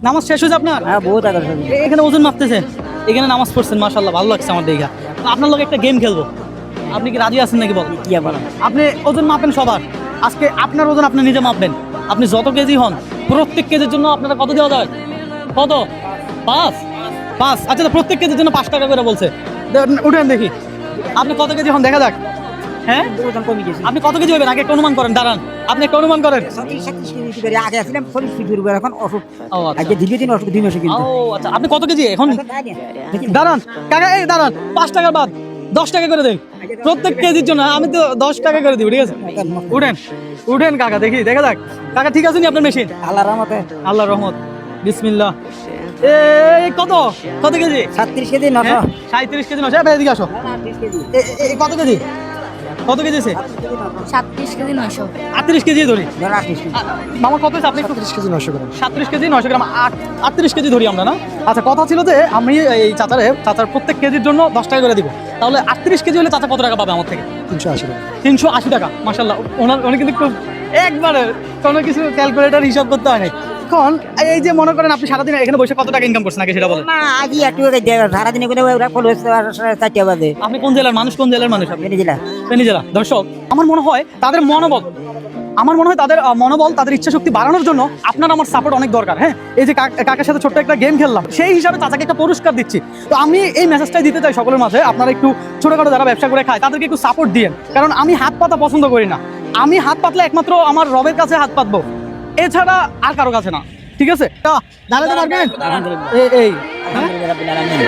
নামাজ শেষ হয়েছে আপনার? হ্যাঁ বহুত আগে এখানে ওজন মাপতেছে, এখানে নামাজ পড়ছেন, মাশাআল্লাহ ভালো লাগছে আমার দেখা। আপনার লোক একটা গেম খেলবো, আপনি কি রাজি আছেন নাকি বলেন? কি বলেন? আপনি ওজন মাপেন সবার, আজকে আপনার ওজন আপনি নিজে মাপবেন। আপনি যত কেজি হন প্রত্যেক কেজির জন্য আপনারা কত দেওয়া যায়? কত? 5 5। আচ্ছা তো প্রত্যেক কেজির জন্য 5 টাকা করে বলছে। উঠেন দেখি আপনি কত কেজি হন দেখা যাক। হ্যাঁ ওজন কমে গেছে। আপনি কত কেজি হবেন আগে একটা অনুমান করেন, দাঁড়ান আপনি একটা অনুমান করেন। 37 কেজি করে আগে আসলাম 40 কেজি করে এখন অসুখ। ও আচ্ছা। আগে দীর্ঘদিন অসুখ 2 মাসে কিন্তু। ও আচ্ছা, আপনি কত কেজি এখন? দাঁড়ান কাকা, এই দাঁড়ান, 5 টাকার বাদ 10 টাকা করে দেন প্রত্যেক কেজির জন্য। আমি তো 10 টাকা করে দিব, ঠিক আছে? উঠেন উঠেন কাকা, দেখি দেখা যাক। কাকা ঠিক আছে নি আপনার মেশিন? আল্লাহর রহমতে আল্লাহর রহমত, বিসমিল্লাহ। এই কত কত কেজি? 36 কেজি 900। 37 কেজি নয়, এদিকে আসো। কত কেজি? কত কেজি আছে? 37 কেজি 900। 38 কেজি ধরি। 38 কেজি। মামা কত আছে? আপনি 30 কেজি 900 গ্রাম। 37 কেজি 900 গ্রাম, 38 কেজি ধরি আমরা না? আচ্ছা, কথা ছিল যে আমি এই চাচার প্রত্যেক কেজির জন্য 10 টাকা করে দিব। তাহলে 38 কেজি হলে চাচা কত টাকা পাবে আমার থেকে? 380 টাকা। 380 টাকা। মাশাআল্লাহ, উনি কিন্তু খুব একবারে কোনো কিছু ক্যালকুলেটর হিসাব করতে হয় নাই। এখন এই যে মনে করেন আপনি সারাদিন এখানে বসে কত টাকা ইনকাম করছেন আগে সেটা বলেন। মা আজই একটু সারাদিনে করে ওরা ফলো 4টা বাজে। আপনি কোন জেলার মানুষ? কোন জেলার মানুষ আপনি? ফেনী জেলা। ফেনী জেলা। দর্শক, আমার মনে হয় তাদের মনোবল, তাদের ইচ্ছা শক্তি বাড়ানোর জন্য আপনার আমার সাপোর্ট অনেক দরকার। হ্যাঁ, এই যে কাকার সাথে ছোট্ট একটা গেম খেললাম, সেই হিসাবে চাচাকে একটা পুরস্কার দিচ্ছি। তো আমি এই মেসেজটাই দিতে চাই সকলের মাঝে, আপনারা একটু ছোটখাটো যারা ব্যবসা করে খায় তাদেরকে একটু সাপোর্ট দিয়েন। কারণ আমি হাত পাতা পছন্দ করি না। আমি হাত পাতলে একমাত্র আমার রবের কাছে হাত পাতবো, এছাড়া আর কারো কাছে না। ঠিক আছে? দাঁড়াতে পারবেন? এই আলহামদুলিল্লাহ রাব্বিল আলামিন।